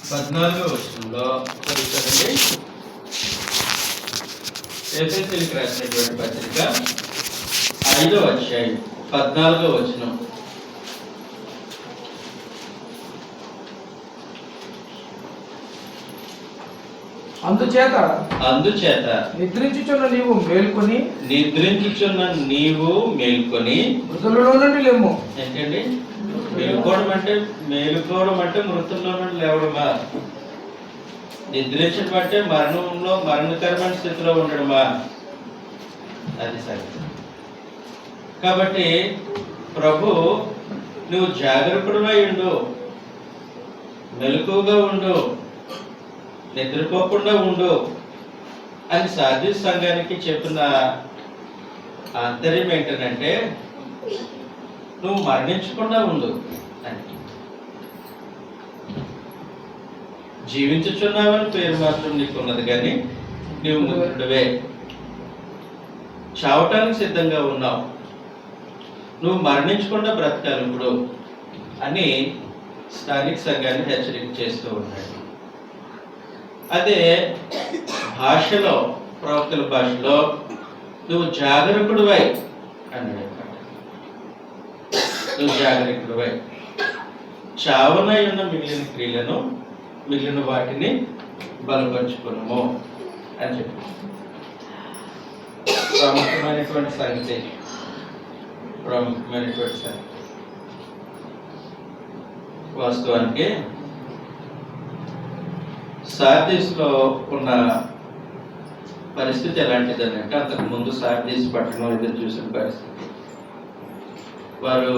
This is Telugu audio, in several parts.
14వ వచనంలో చదువుతారండి. ఎఫెసీయులకు రాసినటువంటి పత్రిక 5వ అధ్యాయం 14వ వచనం. అందుచేత నిద్రించుచున్న నీవు మేల్కొని మృతులలో నుండి లేము. ఏంటండి మేలుకోవడం అంటే మృతుల్లో నుండి లేవడమా? నిద్రించడం అంటే మరణకరమైన స్థితిలో ఉండడమా? అది సరే. కాబట్టి ప్రభు నువ్వు జాగరూకుడమై ఉండు, మెలకువగా ఉండు, నిద్రపోకుండా ఉండు అని సార్దీస్ సంఘానికి చెప్పిన ఆంతర్యం ఏంటంటే నువ్వు మరణించకుండా ఉండు అని. జీవించుచున్నావని పేరు మాత్రం నీకు ఉన్నది, కానీ నీవు మృతుడివే, చావటానికి సిద్ధంగా ఉన్నావు, నువ్వు మరణించకుండా బ్రతకాలి ఇప్పుడు అని స్థానిక సంఘాన్ని హెచ్చరిక చేస్తూ ఉన్నాడు. అదే భాషలో, ప్రవక్తల భాషలో నువ్వు జాగరూకుడివై అన్నాడు. నువ్వు జాగరూకుడివై చావనై ఉన్న మిగిలిన క్రియలను, మిగిలిన వాటిని బలపరుచుకున్నాము అని చెప్పి ప్రాముఖ్యమైనటువంటి సంగతి. వాస్తవానికి సార్దీస్లో ఉన్న పరిస్థితి ఎలాంటిదని అంటే, అంతకుముందు సార్దీస్ పట్టణం ఎదురు చూసిన పరిస్థితి. వారు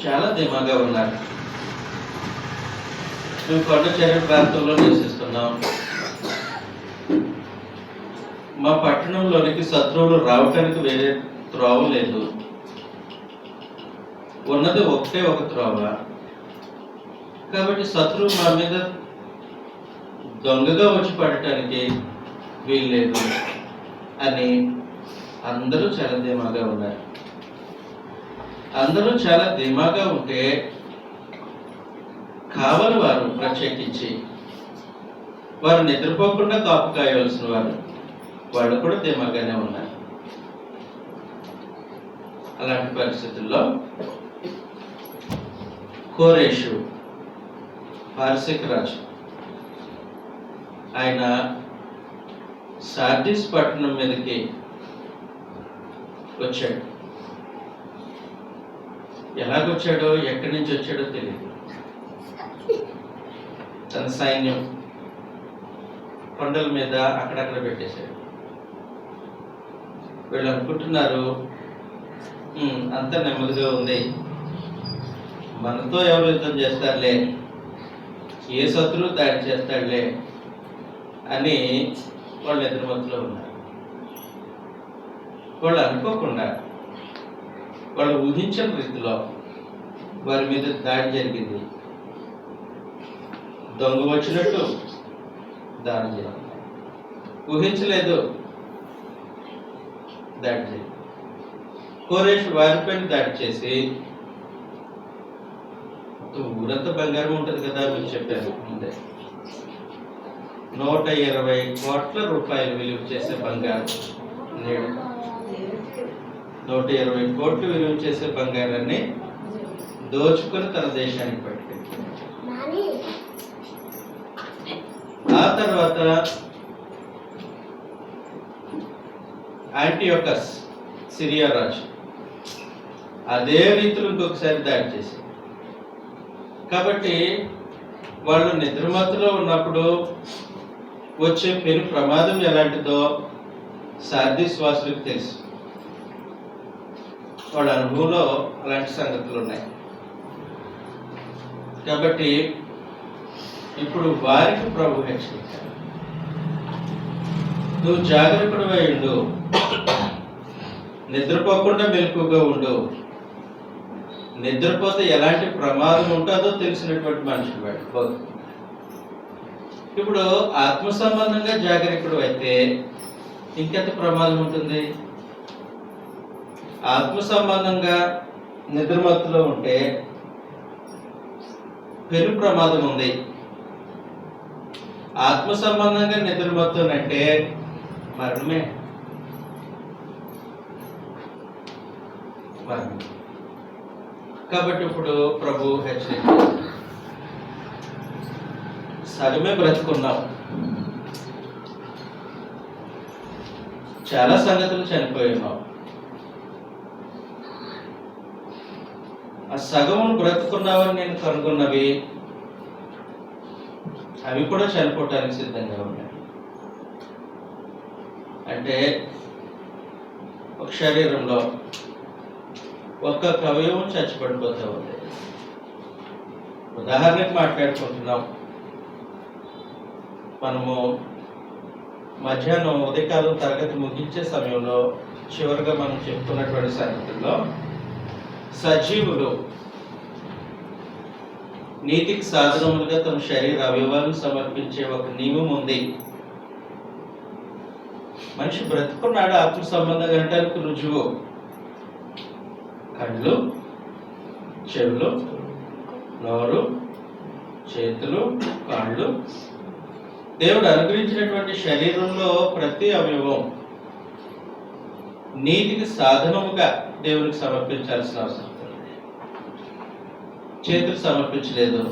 చాలా ధీమాగా ఉన్నారు. మేము కొండ చర్య ప్రాంతంలో నివసిస్తున్నాం, మా పట్టణంలోనికి శత్రువులు రావటానికి వేరే త్రోవ లేదు, ఉన్నది ఒకటే ఒక త్రోవ, కాబట్టి శత్రువు మా మీద దొంగగా వచ్చి పడటానికి వీల్లేదు అని అందరూ చాలా ధీమాగా ఉన్నారు. అందరూ చాలా ధీమాగా ఉంటే కావలి వారు ప్రత్యేకించి వారు నిద్రపోకుండా కాపు కాయవలసిన వాళ్ళు కూడా ధీమాగానే ఉన్నారు. అలాంటి పరిస్థితుల్లో కోరేషు పారసిక రాజు ఆయన సార్దీస్ పట్టణం మీదకి వచ్చాడు. ఎలాగొచ్చాడో, ఎక్కడి నుంచి వచ్చాడో తెలియదు. తన సైన్యం కొండల మీద అక్కడక్కడ పెట్టేశాడు. వీళ్ళు అనుకుంటున్నారు అంత నెమ్మదిగా ఉంది, మనతో ఎవరు యుద్ధం చేస్తారులే, ఏ శత్రువు దాడి చేస్తాడులే అని వాళ్ళు ఎదురుమతులో ఉన్నారు. వాళ్ళు అనుకోకుండా, వాళ్ళు ఊహించని రీతిలో వారి మీద దాడి జరిగింది. దొంగ వచ్చినట్టు దాడి జరిగింది, ఊహించలేదు, దాడి జరిగింది. కోరేష్ వారిపైన దాడి చేసి, ఊరంతా బంగారం ఉంటుంది కదా, మీరు చెప్పారు ముందే, 120 కోట్ల రూపాయలు విలువ చేసే బంగారం, నేడు 120 కోట్లు విలువ చేసే బంగారాన్ని దోచుకొని తన దేశానికి పట్టుకెళ్ళి, ఆ తర్వాత యాంటియోకస్ సిరియా రాజు అదే రీతిలో ఇంకొకసారి దాడి చేశారు. కాబట్టి వాళ్ళు నిద్రమత్తులో ఉన్నప్పుడు వచ్చే పెను ప్రమాదం ఎలాంటిదో సార్దీస్ వాసులకు తెలుసు. వాళ్ళ అనుభవంలో అలాంటి సంగతులు ఉన్నాయి. కాబట్టి ఇప్పుడు వారికి ప్రభు హెచ్చరించారు, నువ్వు జాగ్రత్తగా ఉండు, నిద్రపోకుండా మెలకువగా ఉండు. నిద్రపోతే ఎలాంటి ప్రమాదం ఉంటుందో తెలిసినటువంటి మనిషి వాడు. ఇప్పుడు ఆత్మ సంబంధంగా జాగరూకుడు అయితే ఇంకెంత ప్రమాదం ఉంటుంది? ఆత్మ సంబంధంగా నిద్రమత్తులో ఉంటే పెను ప్రమాదం ఉంది. ఆత్మ సంబంధంగా నిద్రపోతున్నట్టే మరణమే. మరణం. కాబట్టి ఇప్పుడు ప్రభు హెచ్చరిక, సగమే బ్రతుకున్నాం, చాలా సంగతులు చనిపోయి ఉన్నాం. ఆ సగమును బ్రతుకున్నావని నేను కనుగొన్నవి అవి కూడా చనిపోవటానికి సిద్ధంగా ఉన్నాయి. అంటే ఒక శరీరంలో ఒక్కొక్క అవయవం చచ్చిపడిపోతూ ఉంది. ఉదాహరణకు మాట్లాడుకుంటున్నాం, మనము మధ్యాహ్నం ఉదయకాలం తరగతి ముగించే సమయంలో చివరిగా మనం చెప్పుకున్నటువంటి సంగతుల్లో సజీవులు నీతికి సాధనములుగా తమ శరీర అవయవాలను సమర్పించే ఒక నియమం ఉంది. మనిషి బ్రతుకున్నాడు ఆత్మ సంబంధం గంటలకు రుజువు కళ్ళు, చెవులు, నోరు, చేతులు, కాళ్ళు. దేవుడు అనుగ్రహించినటువంటి శరీరంలో ప్రతి అవయవం నీతికి సాధనముగా దేవునికి సమర్పించాల్సిన అవసరం. చేతులు సమర్పించలేదు,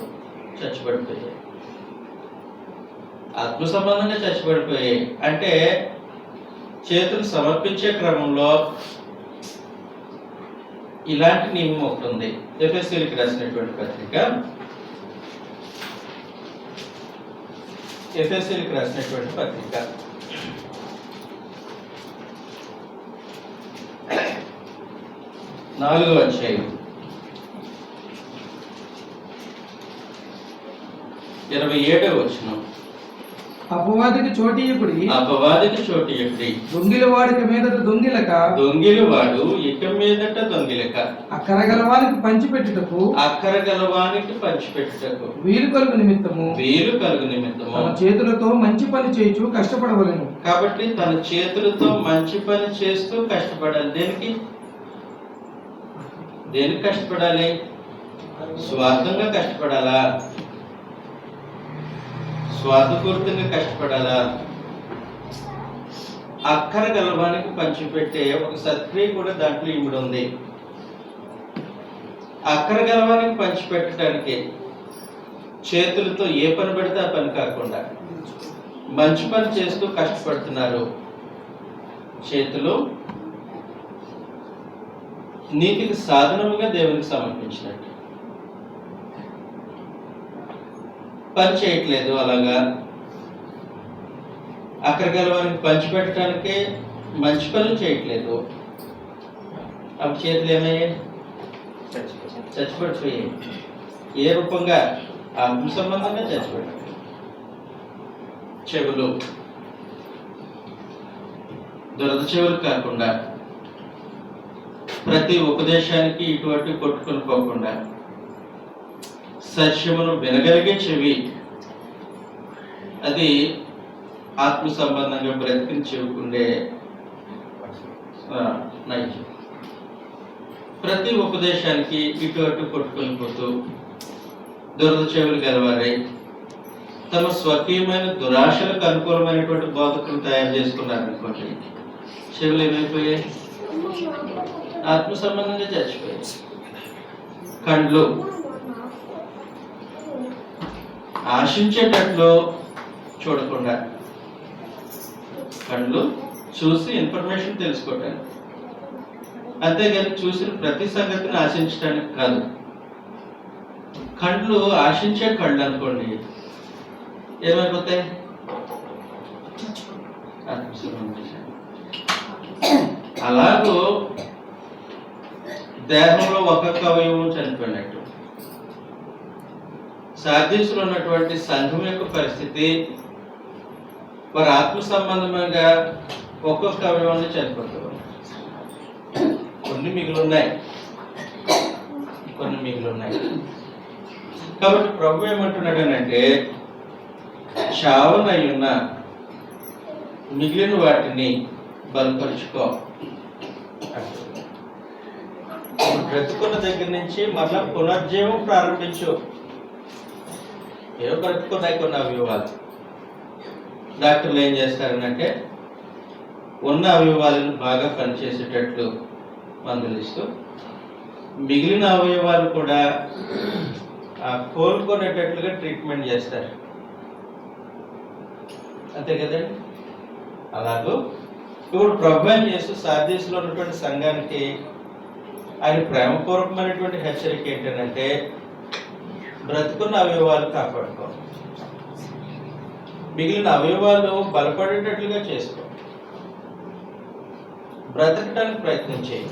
చచ్చిపడిపోయాయి. ఆత్మ సంబంధంగా చచ్చిపడిపోయాయి. అంటే చేతులు సమర్పించే క్రమంలో ఇలాంటి నియమం ఒకటి ఉంది. ఎఫెసీయులకు రాసినటువంటి పత్రిక, ఎఫెసీయులకు రాసినటువంటి పత్రిక 4వ అధ్యాయం 27వ వచనం. అపవాదికి చోటీయకుడి, అపవాదికి చోటీయకుడి, దొంగిలి వాడికి మీదట దొంగిలక, దొంగిలి వాడు ఇక మీదట దొంగిలక, అక్కరగలవానికి పంచిపెట్టుటకు, అక్కరగలవానికి పంచిపెట్టుటకు, వీలు కలుగు నిమిత్తము, వీలు కలుగు నిమిత్తము తమ చేతులతో మంచి పని చేయుచు కష్టపడవలెను. కాబట్టి తన చేతులతో మంచి పని చేస్తూ కష్టపడాలి. దేనికి దేనికి కష్టపడాలి? స్వార్థంగా కష్టపడాలా? స్వార్థపూరితంగా కష్టపడాలా? అక్కర గలవానికి పంచిపెట్టే ఒక సత్క్రియ కూడా దాంట్లో ఇమిడి ఉంది. అక్కర గలవానికి పంచిపెట్టడానికి చేతులతో ఏ పని పెడితే ఆ పని కాకుండా మంచి పని చేస్తూ కష్టపడుతున్నారు. చేతులు నీతికి సాధనముగా దేవునికి సమర్పించినట్టు పని చేయట్లేదు. అలాగా అక్కడికి వారికి పంచిపెట్టడానికే మంచి పనులు చేయట్లేదు. అప్పుడు చేతులు ఏమయ్యాయి? చచ్చిపడిపోయాయి. ఏ రూపంగా? ఆత్మ సంబంధంగా చచ్చిపడిపోయాయి. చెవులు దురద చెవులు కాకుండా, ప్రతి ఉపదేశానికి ఇటువంటి కొట్టుకొని పోకుండా, సత్యమును వినగలిగే చెవి, అది ఆత్మ సంబంధంగా బ్రతికిని చెవుకుండే నైజం. ప్రతి ఉపదేశానికి ఇటు అటు కొట్టుకొని పోతూ దురద చెవులు గలవారై తమ స్వకీయమైన దురాశలకు అనుకూలమైనటువంటి బోధకులు తయారు చేసుకున్నారనుకోండి, చెవులు ఏమైపోయాయి? ఆత్మ సంబంధంగా చచ్చిపోయాయి. కండ్లు ఆశించేటట్లు చూడకుండా, కళ్ళు చూసి ఇన్ఫర్మేషన్ తెలుసుకోవటానికి, అంతేగాని చూసిన ప్రతి సంగతిని ఆశించడానికి కాదు. కళ్ళు ఆశించే కళ్ళు అనుకోండి, ఏమైపోతాయి? అలాగూ దేహంలో ఒక్కొక్క అవయవం చనిపోయినట్టు సార్దీసులో ఉన్నటువంటి సంఘం యొక్క పరిస్థితి, వారి ఆత్మ సంబంధంగా ఒక్కొక్క అవయవాన్ని చనిపోతారు. కొన్ని మిగిలిన్నాయి. కాబట్టి ప్రభు ఏమంటున్నాడనంటే, చావనై ఉన్న మిగిలిన వాటిని బలపరుచుకో. బ్రతుకున్న దగ్గర నుంచి మళ్ళా పునర్జీవం ప్రారంభించు. ఏవో బ్రతుకున్నాయి కొన్ని అవయవాలు. డాక్టర్లు ఏం చేస్తారనంటే ఉన్న అవయవాలను బాగా పనిచేసేటట్లు మందులు ఇస్తూ మిగిలిన అవయవాలు కూడా కోలుకునేటట్లుగా ట్రీట్మెంట్ చేస్తారు. అంతే కదండి. అలాగూ ఇప్పుడు ప్రభుత్వం చేస్తూ సార్దీస్లో ఉన్నటువంటి సంఘానికి ఆయన ప్రేమపూర్వకమైనటువంటి హెచ్చరిక ఏంటంటే బ్రతుకున్న అవయవాలు కాపాడుకో, మిగిలిన అవయవాలు బలపడేటట్లుగా చేసుకో, బ్రతకడానికి ప్రయత్నం చేయి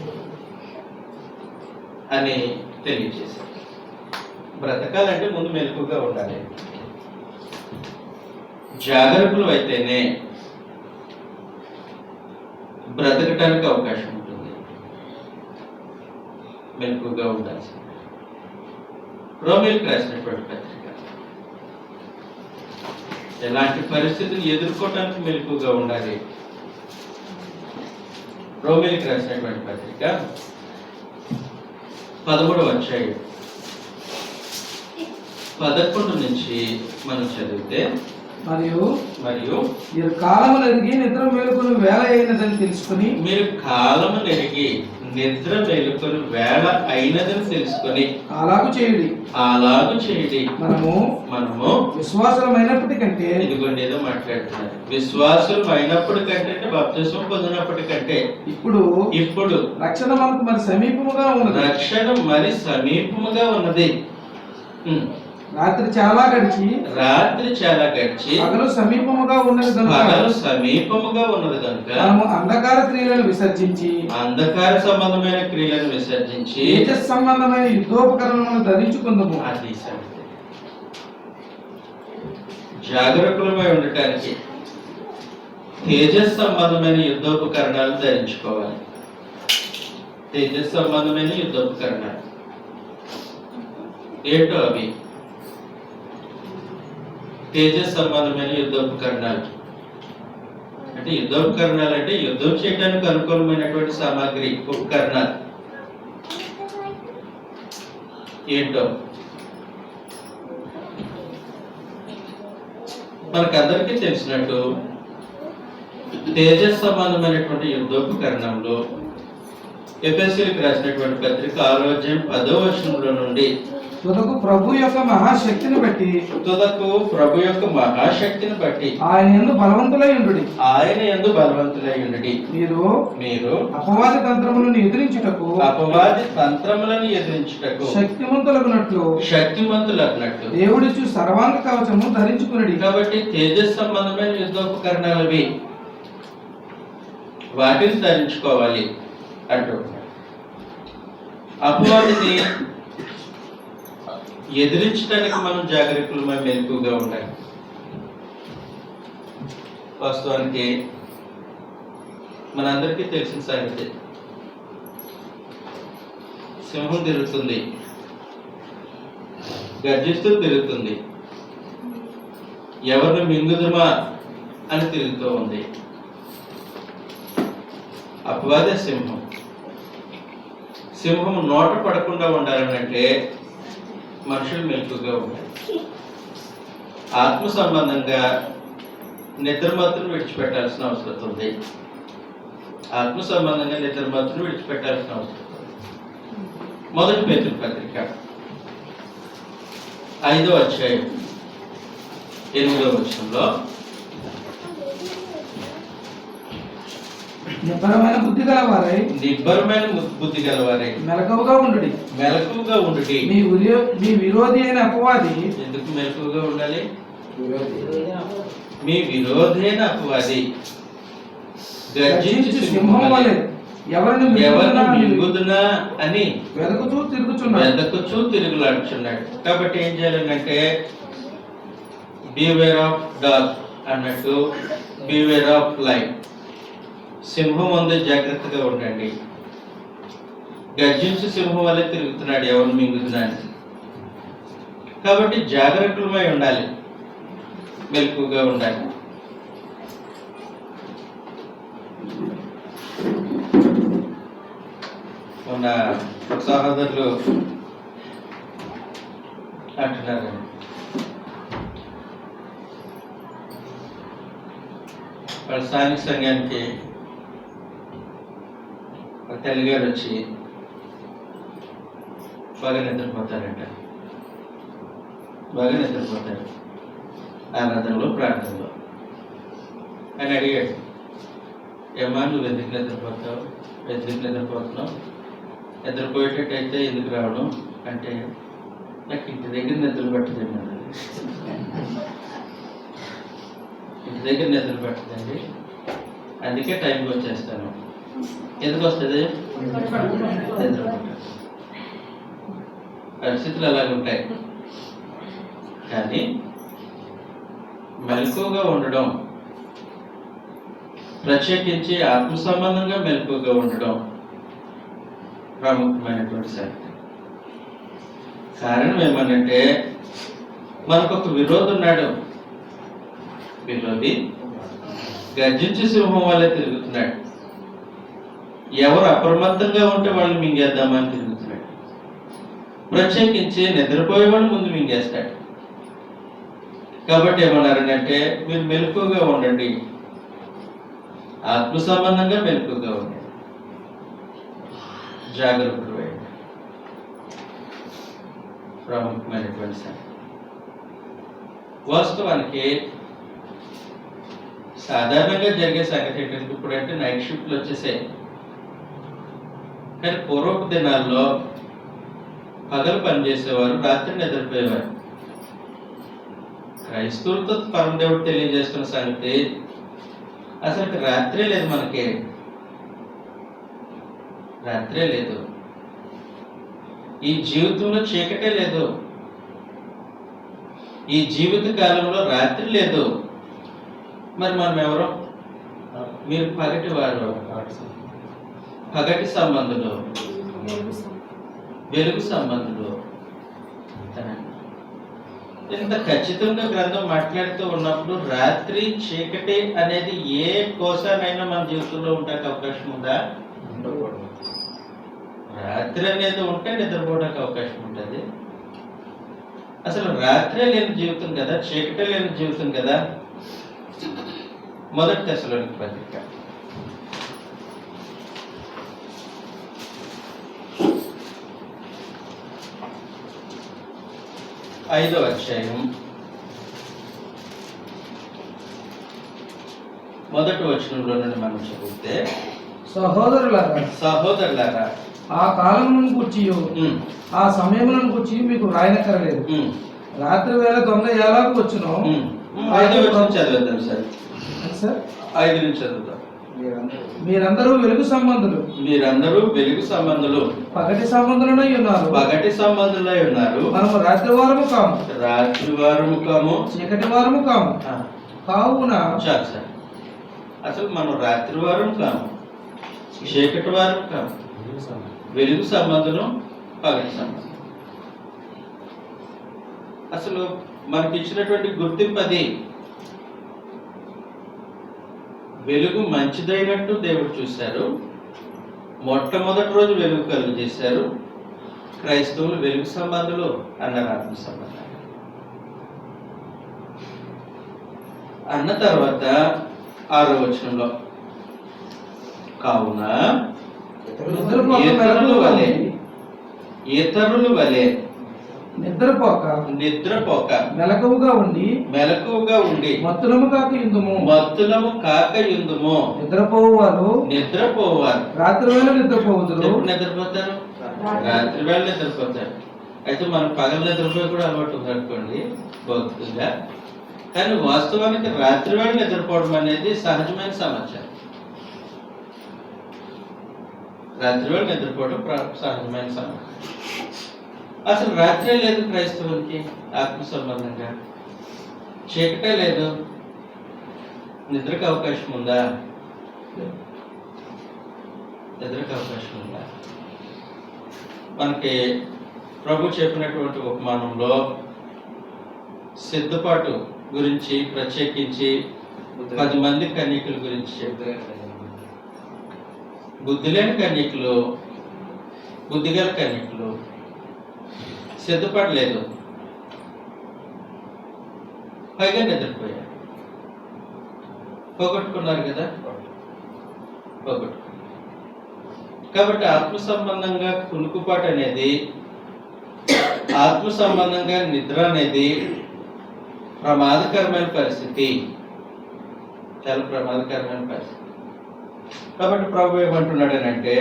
అని తెలియజేశారు. బ్రతకాలంటే ముందు మెలకుగా ఉండాలి. జాగరూకులు అయితేనే బ్రతకటానికి అవకాశం ఉంటుంది. మెలకుగా ఉండాల్సింది. రోమిలకు రాసినటువంటి పత్రిక ఎలాంటి పరిస్థితిని ఎదుర్కోవటానికి మెలకుగా ఉండాలి. రోమిలకు రాసినటువంటి పత్రిక 13వ అధ్యాయం 11 నుంచి మనం చదివితే, మరియు మీరు కాలమును ఎరిగి నిద్ర మేలుకొని వేళ అయినదని తెలుసుకొని, మీరు కాలమును ఎరిగి నిద్ర మేలుకొని వేళ అయినదని తెలుసుకొని అలాగు చేయుడి. మనము విశ్వాసమైనప్పటికంటే, ఇదిగోండి ఏదో మాట్లాడుతున్నారు, విశ్వాసం అయినప్పటికంటే బాప్తిస్మం పొందినప్పటికంటే ఇప్పుడు రక్షణ మనకు మరి సమీపముగా ఉన్నది. రాత్రి చాలా గడిచి పగలు సమీపముగా ఉన్నది కనుక మనము అంధకార క్రియలను విసర్జించి అంధకార సంబంధమైన క్రియలను విసర్జించి తేజస్ సంబంధమైన యుద్ధోపకరణలను ధరించుకుందాము. అది జాగరూకులమై ఉండటానికి తేజస్ సంబంధమైన యుద్ధోపకరణాలు ధరించుకోవాలి. తేజస్ సంబంధమైన యుద్ధోపకరణాలు ఏంటో అవి? తేజస్ సంబంధమైన యుద్ధోపకరణాలు అంటే యుద్ధోపకరణాలు అంటే యుద్ధం చేయడానికి అనుకూలమైనటువంటి సామాగ్రి, ఉపకరణాలు ఏంటో మనకందరికీ తెలిసినట్టు తేజస్ సంబంధమైనటువంటి యుద్ధోపకరణంలో ఎఫెసీయులకు రాసినటువంటి పత్రిక 6వ అధ్యాయం 10వ వచనంలో నుండి తుదకు ప్రభు యొక్క మహాశక్తిని బట్టి ఆయన యందు బలవంతులై ఉండుడి. మీరు అపవాది తంత్రములను ఎదిరించుటకు శక్తిమంతులగునట్లు దేవుడిచ్చు సర్వాంగ కవచము ధరించుకునడి. కాబట్టి తేజస్ సంబంధమైన యుద్ధోపకరణాలవి వాటిని ధరించుకోవాలి అంటూ అపవాదిని ఎదిరించడానికి మనం జాగరూకులమై మెలకుగా ఉండాలి. వాస్తవానికి మనందరికీ తెలిసిన సంగతి, సింహం తిరుగుతుంది, గర్జిస్తూ తిరుగుతుంది, ఎవరిని మింగుదుమా అని తిరుగుతూ ఉంది. అపవాదే సింహం. సింహం నోట పడకుండా ఉండాలంటే మనుషులు మెలకుగా ఉండాలి. ఆత్మ సంబంధంగా నిద్రమత్తును విడిచిపెట్టాల్సిన అవసరం ఉంది. ఆత్మ సంబంధంగా నిద్రమత్తును విడిచిపెట్టాల్సిన అవసరం ఉంది. మొదటి పేతురు పత్రిక 5వ అధ్యాయం 8వ వచనంలో నిబ్బరమైన బుద్ధి గలవారై మెలకువగా ఉండుడి. మీ విరోధి అయిన అపవాది ఎందుకు మెలకువగా ఉండాలి? మీ విరోధి అయిన అపవాది గర్జించు సింహం వలె ఎవరిని మింగుదునా అని వెదకుచూ తిరుగులాడుచున్నాడు. కాబట్టి ఏం చేయాలంటే బివేర్ ఆఫ్ డాగ్ అన్నట్టు బివేర్ ఆఫ్ లైఫ్. సింహం ముందు జాగ్రత్తగా ఉండండి. గర్జించు సింహం వల్లే తిరుగుతున్నాడు, ఎవరు మింగుతున్నాడు. కాబట్టి జాగ్రత్తమై ఉండాలి, మెలకుగా ఉండాలి. మన సహోదరులు అంటున్నారు, వాళ్ళ స్థానిక సంఘానికి ఒక తల్లిగారు వచ్చి బాగా నిద్రపోతారంట. బాగా నిద్రపోతారు ఆరాధనలో, ప్రార్థనలో. ఆయన అడిగాడు, ఏమా నువ్వు ఎందుకు నిద్రపోతావు, ఎందుకు నిద్రపోతున్నావు, నిద్రపోయేటట్టయితే ఎందుకు రావడం అంటే, నాకు ఇంటి దగ్గర నిద్ర పట్టదండి అన్నది. ఇంటి దగ్గర నిద్ర పట్టదండి, అందుకే టైంకి వచ్చేస్తాను. ఎందుకు వస్తుంది? నిద్ర పట్టదు. పరిస్థితులు అలాగే ఉంటాయి. కానీ మెలకువగా ఉండడం, ప్రత్యేకించి ఆత్మ సంబంధంగా మెలకువగా ఉండడం ప్రాముఖ్యమైనటువంటి సంగతి. కారణం ఏమనంటే, మనకొక విరోధి ఉన్నాడు. విరోధి గర్జించి సింహం వల్లే తిరుగుతున్నాడు. ఎవరు అప్రమత్తంగా ఉంటే వాళ్ళు మింగేద్దామని తిరుగుతున్నాడు. ప్రత్యేకించి నిద్రపోయేవాళ్ళు ముందు మింగేస్తాడు. కాబట్టి ఏమన్నారంటే, మీరు మెలకువగా ఉండండి, ఆత్మ సంబంధంగా మెలకువగా ఉండండి, జాగ్రత్తలు వేయండి. ప్రాముఖ్యమైనటువంటి సంగతి. వాస్తవానికి సాధారణంగా జరిగే సంగతి ఏంటంటే, ఇప్పుడంటే నైట్ షిఫ్ట్లు వచ్చేసాయి. కానీ పూర్వపు దినాల్లో పగలు పనిచేసేవారు, రాత్రి నిద్రపోయేవారు. క్రైస్తవులతో పరమదేవుడు తెలియజేస్తున్న సంగతి, అసలు రాత్రే లేదు, మనకి రాత్రే లేదు. ఈ జీవితంలో చీకటే లేదు. ఈ జీవిత కాలంలో రాత్రి లేదు. మరి మనం ఎవరు? మీరు పగటి వారు, పగటి సంబంధులు, వెలుగు సంబంధులు. ఇంత ఖచ్చితంగా గ్రంథం మాట్లాడుతూ ఉన్నప్పుడు రాత్రి చీకటి అనేది ఏ కోసానైనా మన జీవితంలో ఉండడానికి అవకాశం ఉందా? రాత్రి అనేది ఉంటే నిద్రపోవడానికి అవకాశం ఉంటుంది. అసలు రాత్రే లేని జీవితం కదా, చీకటే లేని జీవితం కదా. మొదటి తెస్సలోనికీ పత్రిక 5వ అధ్యాయం మొదటి వచనంలో నుండి మనం చదివితే, సహోదరులారా ఆ కాలమును గుర్చి ఆ సమయములను గుర్చి మీకు రాయనక్కరలేదు. రాత్రి వేళ దొంగ ఎలాగూ వచ్చును. 5వ వచనం చదివేద్దాం సార్. 5 నుంచి చదువుతాం. మీరందరూ వెలుగు సంబంధులు, మీరందరూ వెలుగు సంబంధులు, పగటి సంబంధులై ఉన్నారు, పగటి సంబంధులై ఉన్నారు. మనము రాత్రి వారము కాము, రాత్రి వారము కాము, చీకటి వారము కాము. కావున చాలు సార్. అసలు మనం రాత్రి వారం కాము, చీకటి వారం కాము, వెలుగు సంబంధులు, పగటి సంబంధం. అసలు మనకి ఇచ్చినటువంటి గుర్తింపు అది. వెలుగు మంచిదైనట్టు దేవుడు చూశారు. మొట్టమొదటి రోజు వెలుగు కలుగు చేశారు. క్రైస్తవులు వెలుగు సంబంధులు అన్నారు, ఆత్మ సంబంధాలు అన్న తర్వాత 6వ వచనంలో, కావున ఇతరుల వలె నిద్రపోక మెలకువగా ఉండి మత్తులము కాక యుందుము. నిద్రపోవారు రాత్రి వేళ నిద్రపోవద్దు. నిద్రపోతారు, రాత్రి వేళ నిద్రపోతారు. అయితే మనం పగలు నిద్రపోయి కూడా అలవాటు ఉంది అనుకోండి భౌతికంగా. కానీ వాస్తవానికి రాత్రి వేళ నిద్రపోవడం అనేది సహజమైన సమాచారం. రాత్రి వేళ నిద్రపోవడం సహజమైన సమాచారం. అసలు రాత్రే లేదు క్రైస్తవునికి ఆత్మ సంబంధంగా, చీకటే లేదు. నిద్రకు అవకాశం ఉందా? నిద్రకు అవకాశం ఉందా? మనకి ప్రభు చెప్పినటువంటి ఉపమానంలో సిద్ధపాటు గురించి, ప్రత్యేకించి 10 మంది కన్యకుల గురించి చెప్తారు. బుద్ధి లేని కన్యకులు, బుద్ధిగల కన్యకులు సిద్ధపడలేదు, పైగా నిద్రపోయారు. పోగొట్టుకున్నారు కదా, పోగొట్టుకున్నారు. కాబట్టి ఆత్మ సంబంధంగా కునుకుపాటు అనేది, ఆత్మ సంబంధంగా నిద్ర అనేది ప్రమాదకరమైన పరిస్థితి, చాలా ప్రమాదకరమైన పరిస్థితి. కాబట్టి ప్రభు ఏమంటున్నాడనంటే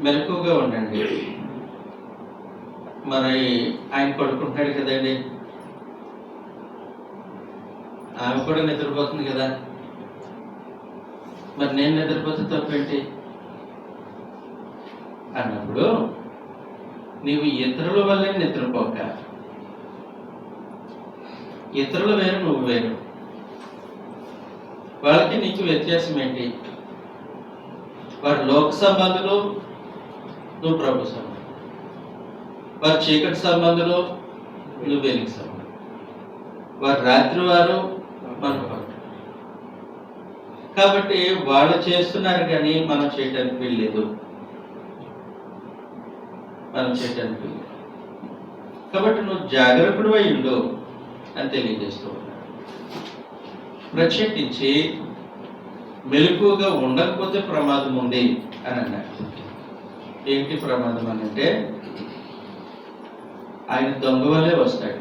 మెలకుగా ఉండండి. మరి ఆయన పడుకుంటున్నాడు కదండి, ఆమె కూడా నిద్రపోతుంది కదా, మరి నేను నిద్రపోతే తప్పేంటి అన్నప్పుడు నీవు ఇతరుల వల్లే నిద్రపోక, ఇతరులు వేరు నువ్వు వేరు, వాళ్ళకి నీకు వ్యత్యాసం ఏంటి? వారు లోక సంబంధులు, నువ్వు ప్రభు సంబంధం. వారు చీకటి సంబంధులు, నువ్వు వెలుగు సంబంధం. వారు రాత్రి వారు, మనకు పగలు. కాబట్టి వాళ్ళు చేస్తున్నారు కానీ మనం చేయడానికి వీల్లేదు, మనం చేయడానికి వీల్లేదు. కాబట్టి నువ్వు జాగ్రత్తడు అయ్యిండు అని తెలియజేస్తూ ఉన్నాడు. ప్రత్యేకించి మెలకుగా ఉండకపోతే ప్రమాదం ఉంది అని అన్నాడు. ఏంటి ప్రమాదం అని అంటే, ఆయన దొంగ వల్లే వస్తాడు,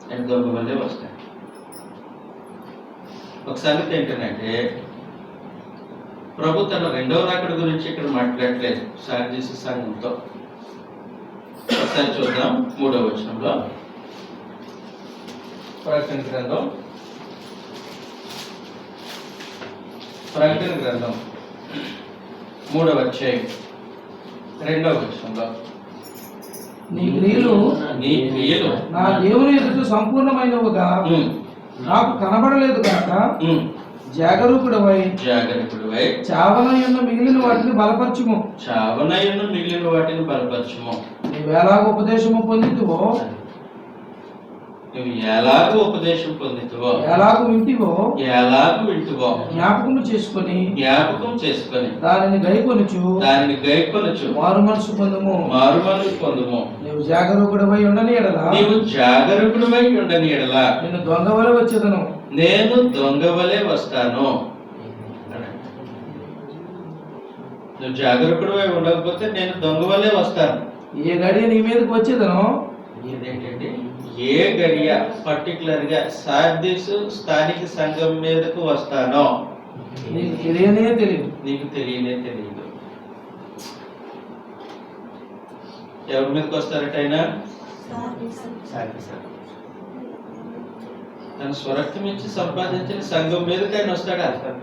ఆయన దొంగ వల్లే వస్తాడు. ఒక సంగతి ఏంటంటే, ప్రభు తన రెండవ రాకడ గురించి ఇక్కడ మాట్లాడలేదు సార్దీసు సంఘంతో. ఒకసారి చూద్దాం 3వ వచనంలో, ప్రకటన గ్రంథం 3వ అధ్యాయం 2వ వచనంలో, నీ క్రియలు నా దేవుని ఎదుట సంపూర్ణమైనవిగా నాకు కనబడలేదు కనుక జాగరూకుడవై చావనయున్న మిగిలిన వాటిని బలపరచుము. నీవు ఎలాగ ఉపదేశము పొందితువో, ఎలాగ వింటివో జ్ఞాపకము చేసుకొని దానిని గైకొనుచు మారు మనసు పొందుము. నీవు జాగరూకుడవై ఉండని ఎడలా నేను దొంగ వలె వచ్చేదను, నేను దొంగవలే వస్తాను. నువ్వు జాగరూకుడివై ఉండకపోతే నేను దొంగవలే వస్తాను. ఏ గడియ నీ మీదకి వచ్చేదను, ఇదేంటండి ఏ గడియ పర్టికులర్ గా సార్దీసు స్థానిక సంఘం మీదకు వస్తానో నీకు తెలియనే తెలియదు, నీకు తెలియనే తెలియదు. ఎవరి మీదకి వస్తారట ఆయన? తన స్వరక్తం ఇచ్చి సంపాదించిన సంఘం మీదకి ఆయన వస్తాడు. అర్థం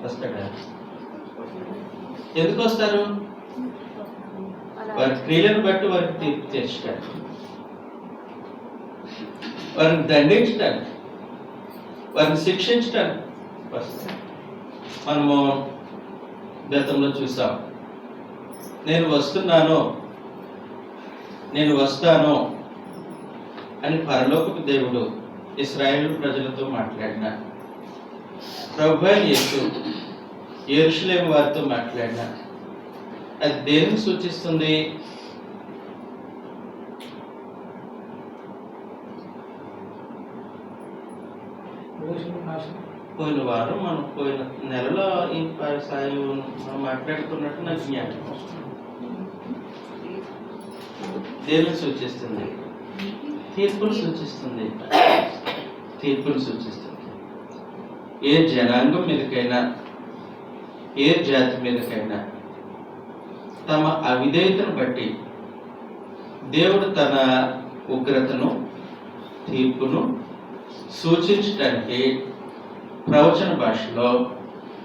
వస్తాడా? ఎందుకు వస్తారు? వారి క్రియలను బట్టి వారికి తీర్పు తీర్చడానికి, వారిని దండించడానికి, వారిని శిక్షించడానికి వస్తారు. మనము గతంలో చూసాం, నేను వస్తున్నాను, నేను వస్తాను అని పరలోకపు దేవుడు ఇశ్రాయేలు ప్రజలతో మాట్లాడిన, ప్రభువైన యేసు యెరూషలేము వారితో మాట్లాడిన, అది దేనిని సూచిస్తుంది? పోయిన వారం మనం పోయిన నెలలో ఈ సాయం మనం మాట్లాడుకున్నట్టు నాకు జ్ఞాపకం వస్తుంది. దేనిని సూచిస్తుంది? తీర్పును సూచిస్తుంది, తీర్పును సూచిస్తుంది. ఏ జనాంగం మీదకైనా, ఏ జాతి మీదకైనా తమ అవిధేయతను బట్టి దేవుడు తన ఉగ్రతను, తీర్పును సూచించడానికి ప్రవచన భాషలో,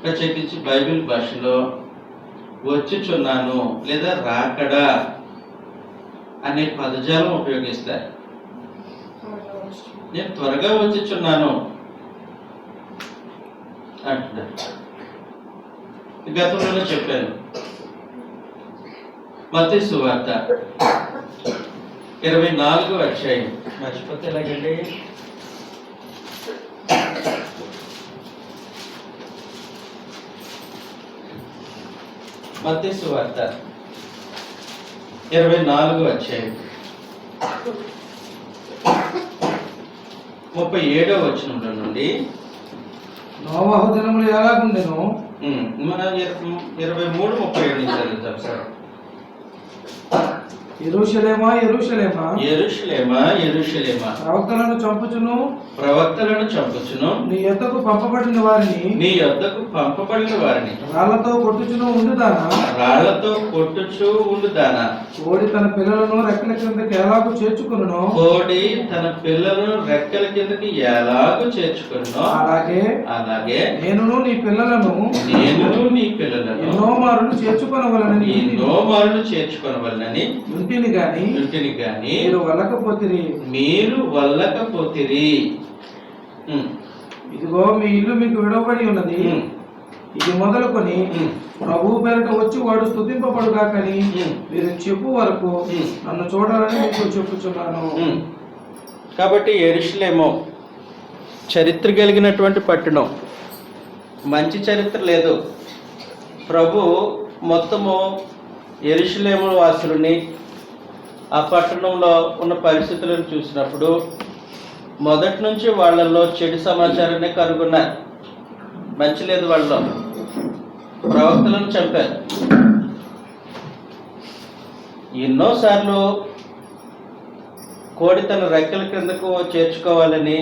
ప్రత్యేకించి బైబిల్ భాషలో వచ్చుచున్నాను లేదా రాకడా అనే పదజాలం ఉపయోగిస్తారు. నేను త్వరగా వచ్చుచున్నాను అంటున్నారు. గతంలో చెప్పాను, మత్తయి సువార్త 24వ అధ్యాయం, మర్చిపోతే ఎలాగండి? మత్తయి సువార్త 24వ అధ్యాయం 37వ వచనంలో నుండి నోవహు దినములు ఎలాగుండెను మన 23-37 నుంచి చదువుతాం సార్. యెరూషలేమా యెరూషలేమా యెరూషలేమా యెరూషలేమా, ప్రవక్తలను చంపుచును ప్రవక్తలను చంపుచును, నీ యొద్దకు పంపబడిన వారిని నీ యొద్దకు పంపబడిన వారిని రాళ్లతో కొట్టుచును ఉండుదానా, రాళ్లతో కొట్టుచూ ఉండుదానా, కోడి తన పిల్లలను రెక్కల కిందకి ఎలాగూ చేర్చుకును, కోడి తన పిల్లలను రెక్కల కిందకి ఎలాగూ చేర్చుకున్నో అలాగే నేనును నీ పిల్లలను నేను నీ పిల్లలను ఎన్నో మారులు చేర్చుకొనవలనని ఎన్నో మార్లు చేర్చుకొనవలనని ఇంటిని గాని మీరు వల్లకపోతిరి. ఇదిగో మీ ఇల్లు మీకు విడవబడి ఉన్నది, ఇది మొదలుకొని ప్రభువు పేరిట వచ్చి వాడు స్తుతింపబడుగాకని మీరు చెప్పు వరకు నన్ను చూడాలని మీకు చెప్పుచున్నాను. కాబట్టి యెరూషలేము చరిత్ర కలిగినటువంటి పట్టణం, మంచి చరిత్ర లేదు. ప్రభు మొత్తము యెరూషలేము వాసులని ఆ పట్టణంలో ఉన్న పరిస్థితులను చూసినప్పుడు మొదటి నుంచి వాళ్ళల్లో చెడు సమాచారాన్ని కనుగొన్నారు. మంచి లేదు వాళ్ళలో. ప్రవక్తలను చంపారు. ఎన్నోసార్లు కోడి తన రెక్కల క్రిందకు చేర్చుకోవాలని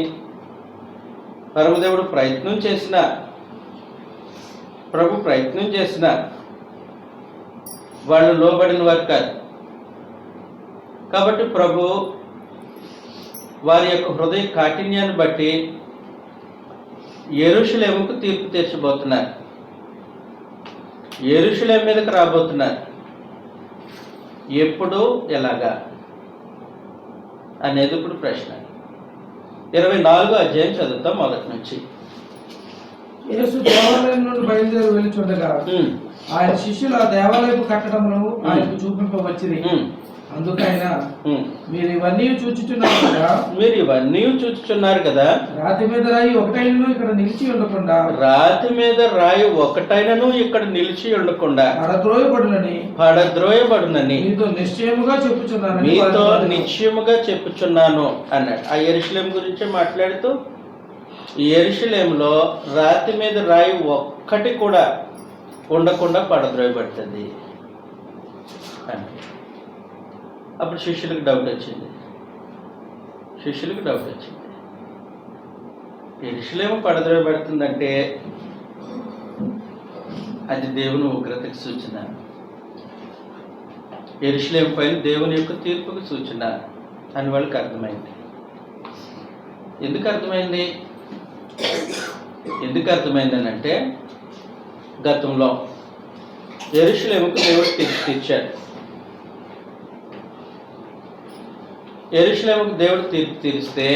పరమదేవుడు ప్రయత్నం చేసిన, ప్రభు ప్రయత్నం చేసిన వాళ్ళు లోబడిన వారు కాదు. కాబట్టి ప్రభు వారి యొక్క హృదయ కాఠిన్యాన్ని బట్టి యెరూషలేముకు తీర్పు తీర్చబోతున్నారు. యెరూషలేము మీదకి రాబోతున్నారు. ఎప్పుడు, ఎలాగా అనేది ఇప్పుడు ప్రశ్న. 24వ అధ్యాయం చదువుతాం మొదటి నుంచి. యేసు దేవాలయం నుండి బయలుదేరి వెళ్ళుచుండగా ఆయన శిష్యులు ఆ దేవాలయపు కట్టడమును ఆయనకు చూపింపవచ్చిరి. అందుకైనా మీరు ఇవన్నీ చూచుచున్నారు కదా, రాతి మీద రాయి ఒకటైనను ఇక్కడ నిలిచి ఉండకుండా పడద్రోయబడునని మీతో నిశ్చయముగా చెప్పుచున్నాను అన్నాడు. ఆ యెరూషలేము గురించి మాట్లాడుతూ, యెరూషలేములో రాతి మీద రాయి ఒక్కటి కూడా ఉండకుండా పడద్రోయబడుతుంది అంటే అప్పుడు శిష్యులకు డౌట్ వచ్చింది. యెరూషలేము పడద్రోయబడుతుందంటే అది దేవుని ఉగ్రతకి సూచన, యెరూషలేము పైన దేవుని యొక్క తీర్పుకు సూచన అని వాళ్ళకి అర్థమైంది. ఎందుకు అర్థమైందని అంటే, గతంలో యెరూషలేముకు దేవుడు తీర్పు తీర్చాడు. యెరూషలేముకు దేవుడు తీర్పు తీరిస్తే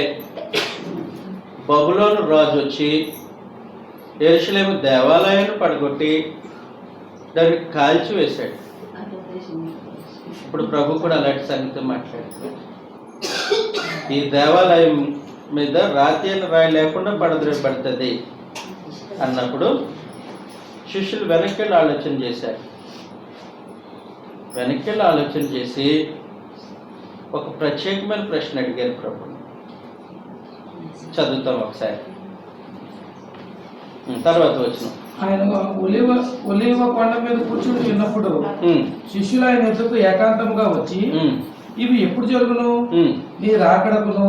బబులోను రాజు వచ్చి యెరూషలేము దేవాలయాన్ని పడగొట్టి దాన్ని కాల్చి వేశాడు. ఇప్పుడు ప్రభు కూడా అలాంటి సంగతి మాట్లాడుతాడు. ఈ దేవాలయం మీద రాతి అని రాయి లేకుండా పడద్రోయబడుతుంది అన్నప్పుడు శిష్యులు వెనక్కి ఆలోచన చేసి ఒక ప్రత్యేకమైన ప్రశ్న అడిగారు ప్రభు. చదువుతాం ఒకసారి. తర్వాత వచ్చిన ఆయన ఒలీవ కొండ మీద కూర్చుని ఉన్నప్పుడు శిష్యులు ఆయన ఎదుకు ఏకాంతముగా వచ్చి, ఇవి ఎప్పుడు జరుగును, నీ రాకడకును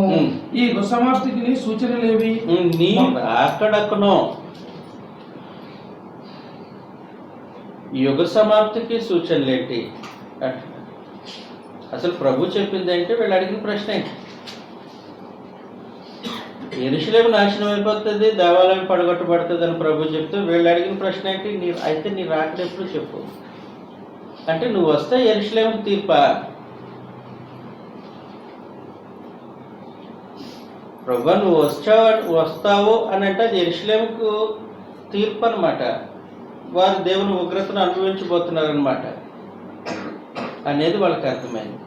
ఈ యుగ సమాప్తికి నీ సూచనలేవి? నీ రాకడకును యుగ సమాప్తికి సూచనలేంటి అంటే, అసలు ప్రభు చెప్పింది అంటే వీళ్ళు అడిగిన ప్రశ్న ఏంటి? యెరూషలేము నాశనం అయిపోతుంది, దేవాలయం పడగొట్టబడుతుంది అని ప్రభు చెప్తే వీళ్ళు అడిగిన ప్రశ్న ఏంటి? అయితే నీ రాకడ ఎప్పుడు చెప్పు అంటే, నువ్వు వస్తే యెరూషలేము తీర్పా? ప్రభు నువ్వు వస్తావు అని అంటే అది యెరూషలేముకు తీర్పు అనమాట. వారు దేవుని ఉగ్రతను అనుభవించబోతున్నారనమాట అనేది వాళ్ళకి అర్థమైంది.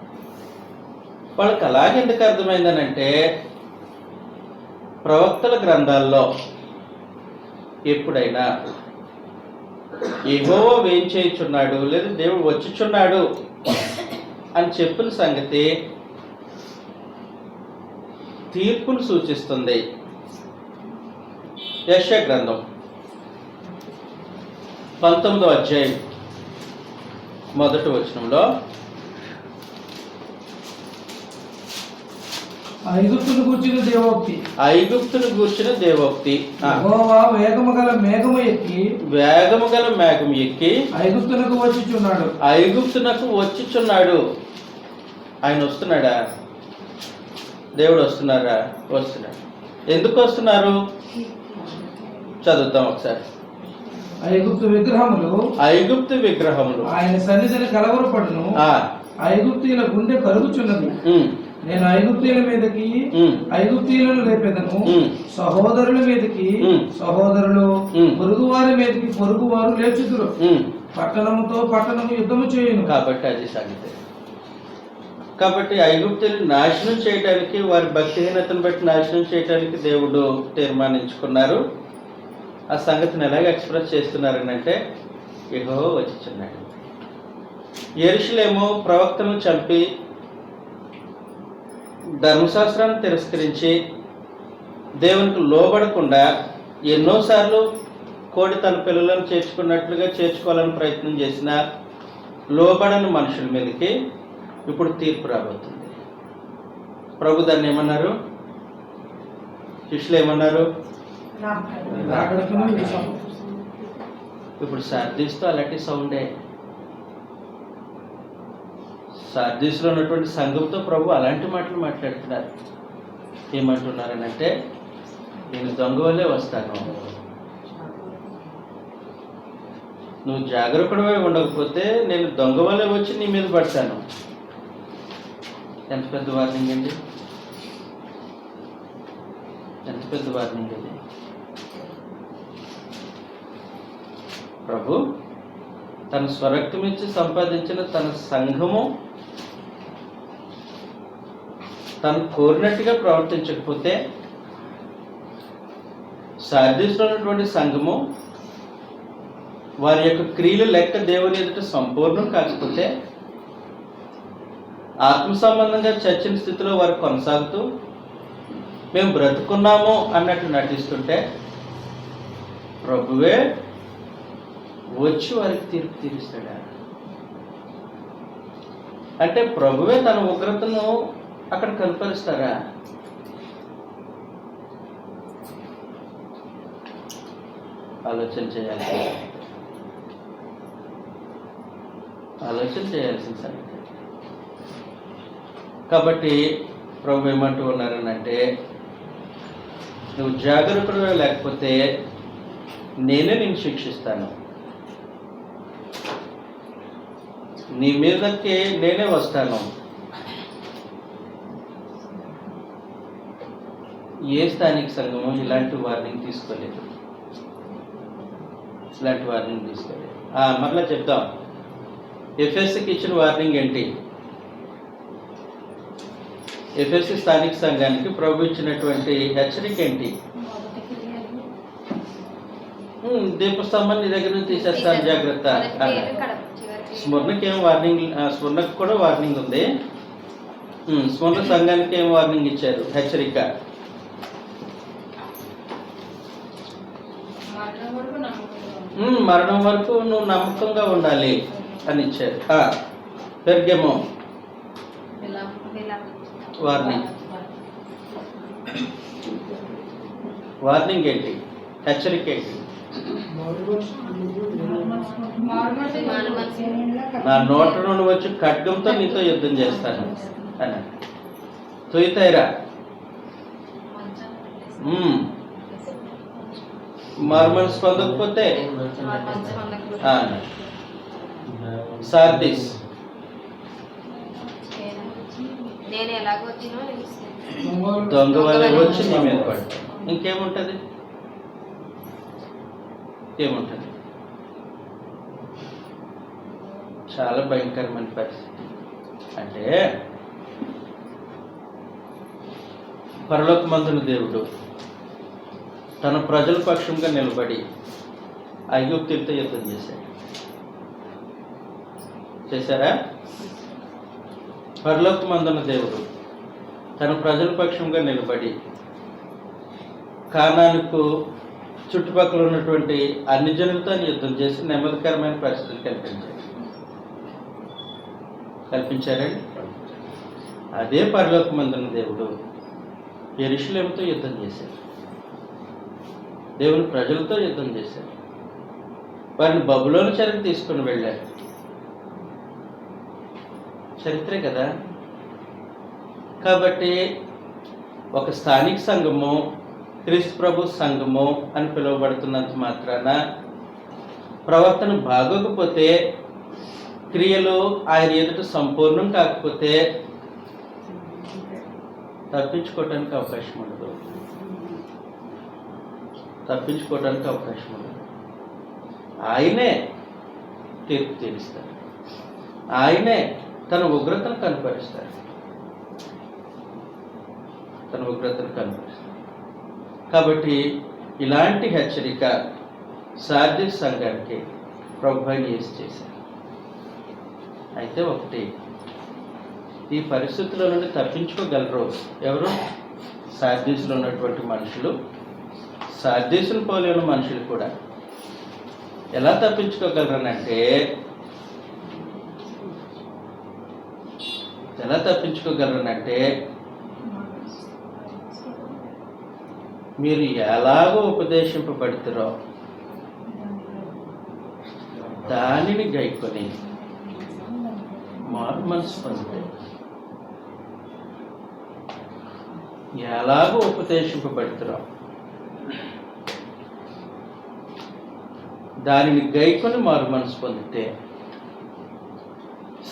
వాళ్ళకి అలాగెందుకు అర్థమైందనంటే, ప్రవక్తల గ్రంథాల్లో ఎప్పుడైనా యెహోవా వేంచేయుచున్నాడు లేదా దేవుడు వచ్చుచున్నాడు అని చెప్పిన సంగతి తీర్పును సూచిస్తుంది. యెషయా గ్రంథం 19వ అధ్యాయం 1వ వచనంలో ఐగుప్తును గూర్చిన దేవోక్తి. ఐగుప్తును గూర్చిన దేవోక్తి. యెహోవా వేగము గల మేఘము ఎక్కి ఐగుప్తునకు వచ్చిచున్నాడు. ఐగుప్తునకు వచ్చిచున్నాడు. ఆయన వస్తున్నాడా? దేవుడు వస్తున్నారా? వస్తున్నాడు. ఎందుకు వస్తున్నారు? చదువుతాం ఒకసారి. ఐగుప్తు విగ్రహములు ఆయన సన్నిధిని కలవరపడును. ఐగుప్తీయుల గుండె కరుగుచున్నది. నేను ఐగుప్తీయులను లేపెదను. సహోదరుల మీదకి సహోదరులు, పొరుగువారి మీదకి పొరుగువారు లేచుదురు. పట్టణముతో పట్టణము యుద్ధము చేయును. కాబట్టి అది సంగతి. కాబట్టి ఐగుప్తులు నాశనం చేయడానికి, వారి భక్తిహీనతను బట్టి నాశనం చేయడానికి దేవుడు తీర్మానించుకున్నారు. ఆ సంగతిని ఎలాగ ఎక్స్ప్రెస్ చేస్తున్నారనంటే, యెహోవా వచ్చిచున్నాడు. యెరూషలేము ప్రవక్తను చంపి, ధర్మశాస్త్రాన్ని తిరస్కరించి, దేవునికి లోబడకుండా ఎన్నోసార్లు కోడి తన పిల్లలను చేర్చుకున్నట్లుగా చేర్చుకోవాలని ప్రయత్నం చేసిన లోబడని మనుషుల మీదకి ఇప్పుడు తీర్పు రాబోతుంది. ప్రభు దాన్ని ఏమన్నారు? శిష్యులు ఏమన్నారు? ఇప్పుడు సార్దీస్తో అలాంటి సౌండే. సార్దీస్లో ఉన్నటువంటి సంఘంతో ప్రభు అలాంటి మాటలు మాట్లాడుతున్నారు. ఏమంటున్నారనంటే, నేను దొంగ వల్లే వస్తాను, నువ్వు జాగరూకుడమై ఉండకపోతే నేను దొంగ వల్లే వచ్చి నీ మీద పడతాను. ఎంత పెద్ద వార్నింగ్ అండి! ఎంత పెద్ద వార్నింగ్ అది! ప్రభు తన స్వరక్తమిచ్చి సంపాదించిన తన సంఘము తను కోరినట్టుగా ప్రవర్తించకపోతే, సార్దీస్లో ఉన్నటువంటి సంఘము వారి యొక్క క్రియలు లెక్క దేవుని ఎదుట సంపూర్ణం కాకపోతే, ఆత్మ సంబంధంగా చచ్చిన స్థితిలో వారు కొనసాగుతూ మేము బ్రతుకున్నాము అన్నట్టు నటిస్తుంటే, ప్రభువే వచ్చి వారికి తీర్పు తీరుస్తాడా? అంటే ప్రభువే తన ఉగ్రతను అక్కడ కనపరుస్తారా? ఆలోచన చేయాల్సిన సంగతి. కాబట్టి ప్రభు ఏమంటూ ఉన్నారనంటే, నువ్వు జాగరూకుడుగా లేకపోతే నేనే నిన్ను శిక్షిస్తాను, నీ మీదకి నేనే వస్తాను. ఏ స్థానిక సంఘము ఇలాంటి వార్నింగ్ తీసుకోలేదు. మరలా చెప్దాం. ఎఫెస్కి ఇచ్చిన వార్నింగ్ ఏంటి? ఎఫెస్ స్థానిక సంఘానికి ప్రభు ఇచ్చినటువంటి హెచ్చరిక ఏంటి? దీపస్తంభం నీ దగ్గర నుంచి తీసేస్తాను, జాగ్రత్త. స్మరణకు కూడా వార్నింగ్ ఉంది. స్మరణ సంఘానికి ఏం వార్నింగ్ ఇచ్చారు? హెచ్చరిక. మరణం వరకు నువ్వు నమ్మకంగా ఉండాలి అని ఇచ్చారు. పెర్గెమో వార్నింగ్ ఏంటి? హెచ్చరిక ఏంటి? నా నోట నుండి వచ్చి ఖడ్గంతో నీతో యుద్ధం చేస్తాను అని. తుయితైరా మార్మల్స్ పొందకపోతే సార్దీస్ దొంగ వల్లే వచ్చి నీ మీద పడతాను. ఇంకేముంటది? చాలా భయంకరమైన పరిస్థితి. అంటే పరలోకమందున దేవుడు తన ప్రజల పక్షంగా నిలబడి ఐగుప్తులతో యుద్ధం చేశారా? పరలోకమందున్న దేవుడు తన ప్రజల పక్షంగా నిలబడి కానానుకు చుట్టుపక్కల ఉన్నటువంటి అన్ని జనులతో యుద్ధం చేసి నెమ్మదికరమైన పరిస్థితులు కల్పించారండి. అదే పరలోకమందున్న దేవుడు యెరూషలేముతో యుద్ధం చేశారు. దేవుని ప్రజలతో యుద్ధం చేశారు. వారిని బబులోను చెరకు తీసుకుని వెళ్ళారు. చరిత్రే కదా. కాబట్టి ఒక స్థానిక సంఘము క్రీస్తు ప్రభు సంఘము అని పిలువబడుతున్నంత మాత్రాన ప్రవర్తన బాగోకపోతే, క్రియలు ఆయన ఎదుట సంపూర్ణం కాకపోతే తప్పించుకోవటానికి అవకాశం ఉండదు. ఆయనే తీర్పు తీరుస్తాడు. ఆయనే తన ఉగ్రతను కనపరుస్తాడు. కాబట్టి ఇలాంటి హెచ్చరిక సార్దీస్ సంఘానికి ప్రభువైన యేసు చేశారు. అయితే ఒకటి, ఈ పరిస్థితుల నుండి తప్పించుకోగలరు ఎవరు? సార్దీసులో ఉన్నటువంటి మనుషులు, సార్దీసును పోలి ఉన్న మనుషులు కూడా. ఎలా తప్పించుకోగలరనంటే, మీరు ఎలాగో ఉపదేశింపబడుతారో దానిని గైకొని మారు మనసు పొందితే, ఎలాగో ఉపదేశింపబడుతారో దానిని గైకొని మారు మనసు పొందితే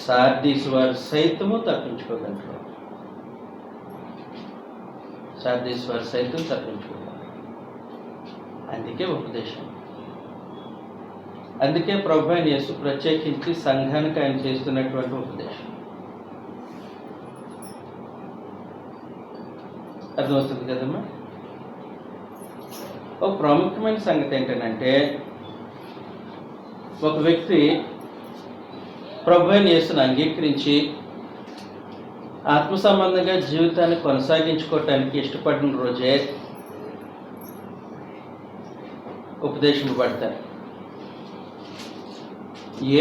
సార్దీసు వారు సైతము తప్పించుకోగలరు. అందుకే ఉపదేశం. అందుకే ప్రభువైన యేసు ప్రత్యేకించి సంఘానికి ఆయన చేస్తున్నటువంటి ఉపదేశం. అర్థమవుతుంది కదమ్మా. ఒక ప్రాముఖ్యమైన సంగతి ఏంటంటే, ఒక వ్యక్తి ప్రభువైన యేసును అంగీకరించి ఆత్మ సంబంధంగా జీవితాన్ని కొనసాగించుకోవటానికి ఇష్టపడిన రోజే ఉపదేశింపబడతారు.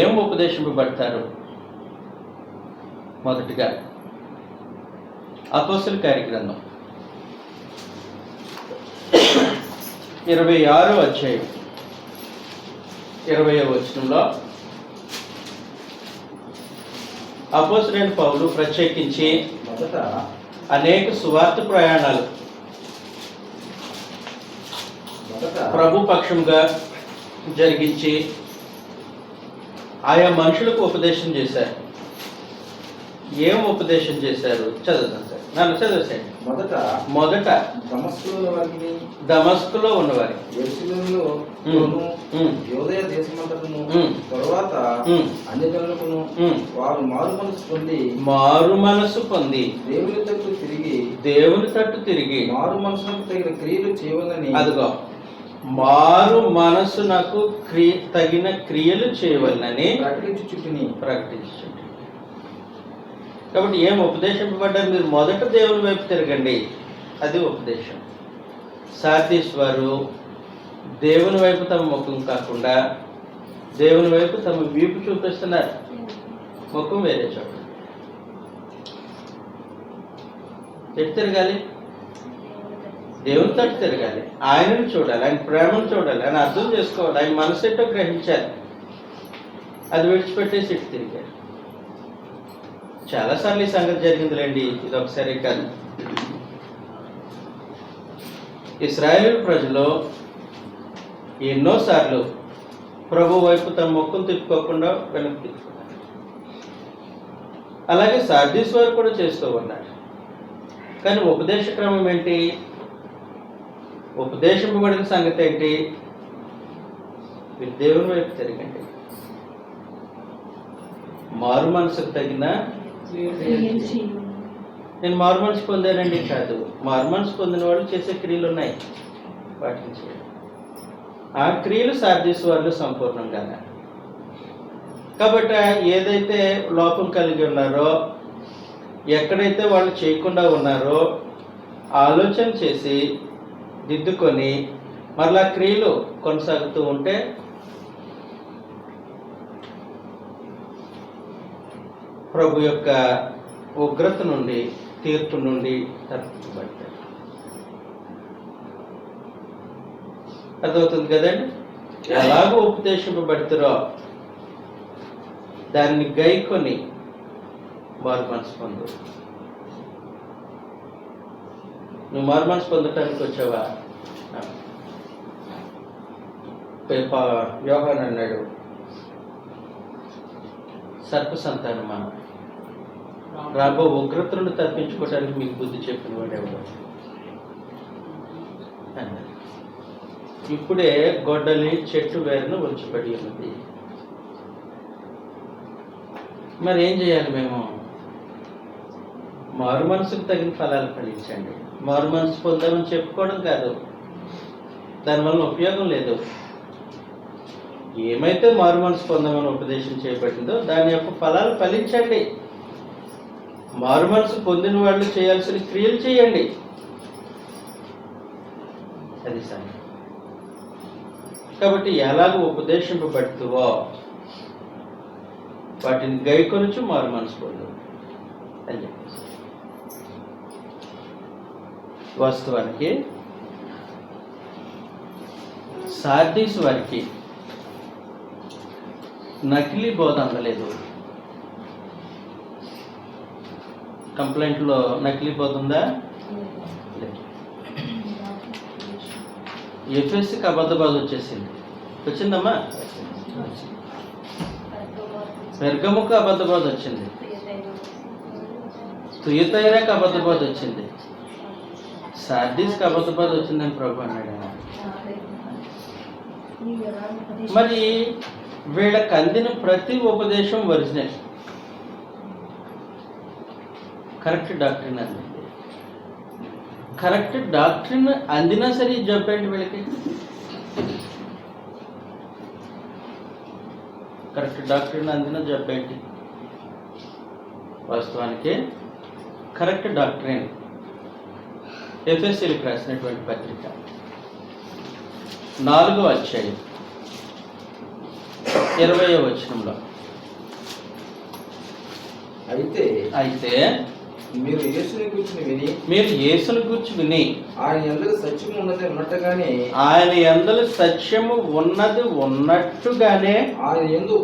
ఏం ఉపదేశింపబడతారు? మొదటిగా అపోస్తలుల కార్యగ్రంథం 26వ అధ్యాయం 20వ వచనంలో అపోస్తలుడైన పౌలు ప్రత్యేకించి మొదట అనేక సువార్త ప్రయాణాలు ప్రభు పక్షంగా జరిగించి ఆయా మనుషులకు ఉపదేశం చేశారు. ఏం ఉపదేశం చేశారు? చదువుతాం సార్. నన్ను చదివేసేయండి. మొదట దమస్కులో ఉన్నవారి, యెరూషలేములో యూదయ దేశమంతటను తరువాత అన్యజనులకును వారు మారు మనసు పొంది దేవుని తట్టు తిరిగి మారు మనసునకు తగిన క్రియలు చేయవలని. అదిగో, మారు మనసునకు తగిన క్రియలు చేయవలనని ప్రకటించు. కాబట్టి ఏం ఉపదేశింపబడ్డారు? మీరు మొదట దేవుని వైపు తిరగండి. అది ఉపదేశం. సార్దీస్ వారు దేవుని వైపు తమ ముఖం కాకుండా దేవుని వైపు తమ వీపు చూపిస్తున్నారు. ముఖం వేరే చోట. ఎటు తిరగాలి? దేవుని తట్టు తిరగాలి. ఆయనను చూడాలి, ఆయన ప్రేమను చూడాలి, ఆయన అర్థం చేసుకోవాలి, ఆయన మనసు ఏంటో గ్రహించాలి. అది విడిచిపెట్టేసి ఇటు తిరిగారు. చాలాసార్లు ఈ సంగతి జరిగిందిలేండి, ఇది ఒకసారి కాదు. ఇశ్రాయేలు ప్రజలు ఎన్నోసార్లు ప్రభు వైపు తమ ముఖం తిప్పుకోకుండా వెనక్కి తిప్పుకున్నారు. అలాగే సార్దీస్ వారు కూడా చేస్తూ ఉన్నారు. కానీ ఉపదేశ క్రమం ఏంటి? ఉపదేశింపబడిన సంగతి ఏంటి? మీరు దేవుని వైపు తిరగండి. మారు మనసుకు తగిన నేను మారు మనసు పొందానండి కాదు. మారు మనసు పొందిన వాళ్ళు చేసే క్రియలు ఉన్నాయి, వాటిని చేయాలి. ఆ క్రియలు సార్దీస్ వాళ్ళు సంపూర్ణంగా. కాబట్టి ఏదైతే లోపం కలిగి ఉన్నారో ఎక్కడైతే వాళ్ళు చేయకుండా ఉన్నారో ఆలోచన చేసి దిద్దుకొని మరలా క్రియలు కొనసాగుతూ ఉంటే ప్రభు యొక్క ఉగ్రత నుండి, తీర్పు నుండి తప్పించబడతారు. అర్థమవుతుంది కదండి? ఎలాగో ఉపదేశింపబడతారో దాన్ని గైకొని మారు మనసు పొందు. నువ్వు మారు మనసు పొందటానికి వచ్చావా? యోహాను అన్నాడు, సర్ప సంతానమా, రాబో ఉగ్రత నుండి తప్పించుకోవడానికి మీకు బుద్ధి చెప్పిన వాడు ఎవరు అన్నాడు. ఇప్పుడే గొడ్డలి చెట్టు వేరును ఉంచబడి ఉన్నది. మరి ఏం చేయాలి మేము? మారు మనసుకు తగిన ఫలాలు ఫలించండి. మారు మనసు పొందామని చెప్పుకోవడం కాదు, దానివల్ల ఉపయోగం లేదు. ఏమైతే మారు మనసు పొందామని ఉపదేశం చేయబడిందో దాని యొక్క ఫలాలు ఫలించండి. మారు మనసు పొందిన వాళ్ళు చేయాల్సిన క్రియలు చేయండి. అది సంగతి. కాబట్టి ఎలాగ ఉపదేశింపబడుతువో వాటిని గైకొనుచు మారు మనసు పొందు అని చెప్పేసి. వాస్తవానికి సార్దీస్ వారికి నకిలీ బోధ అందలేదు. కంప్లైంట్లో నకిలీ బోధ ఉందా? ఎఫ్ఎస్సికి అబద్ధ బోధ వచ్చేసింది. వచ్చిందమ్మా? పెర్గముకు అబద్ధ బోధ వచ్చింది. తుయతైరాకు అబద్ధ బోధ వచ్చింది. సార్దీస్కి అబద్ధ బోధ వచ్చిందని ప్రభు అన్నాడు. మరి వీళ్ళకి అందిన ప్రతి ఉపదేశం ఒరిజినల్, కరెక్ట్ డాక్ట్రిన్ అందింది. కరెక్ట్ డాక్ట్రిన్ అందినా సరే చెప్పండి వీళ్ళకి. కరెక్ట్ డాక్ట్రిన్ అందినా చెప్పండి. వాస్తవానికి కరెక్ట్ డాక్ట్రిన్ ఎఫ్ఎస్సీలకు రాసినటువంటి పత్రిక 4వ అధ్యాయం 20వ వచనంలో, అయితే మీరు యేసుని గూర్చి విని ఆయన యందు సత్యము ఉన్నది ఉన్నట్టుగానే ఆయన యందు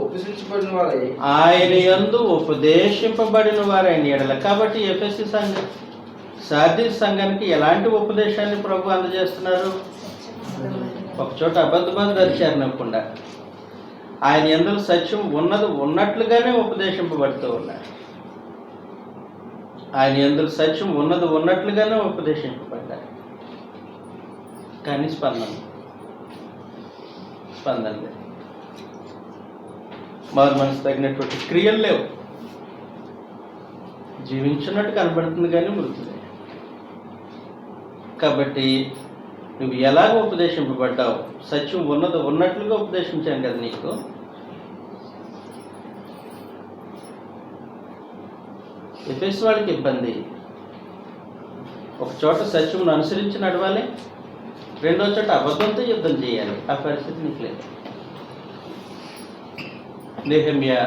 ఉపదేశింపబడిన వారైన ఎడల. కాబట్టి ఎఫెసీ సంఘం, సార్దీస్ సంఘానికి ఎలాంటి ఉపదేశాన్ని ప్రభు అందజేస్తున్నారు? ఒకచోట అబద్ధం ధరిచారనకుండా ఆయన యందు సత్యం ఉన్నట్లుగానే ఉపదేశింపబడుతూ ఉన్నారు. ఆయన యందు సత్యం ఉన్నట్లుగానే ఉపదేశింపబడ్డారు. కానీ స్పందన లేదు. మారు మనసు తగినటువంటి క్రియలు లేవు. జీవించున్నట్టు కనబడుతుంది కానీ మృతులే. కాబట్టి నువ్వు ఎలాగ ఉపదేశింపబడ్డావు? సత్యం ఉన్నట్లుగా ఉపదేశించాను కదా నీకు. ఎఫెసు వాళ్ళకి ఇబ్బంది. ఒక చోట సత్యమును అనుసరించి నడవాలి, రెండో చోట అబద్ధంతో యుద్ధం చేయాలి. ఆ పరిస్థితి నీకు లేదు. నెహెమ్యా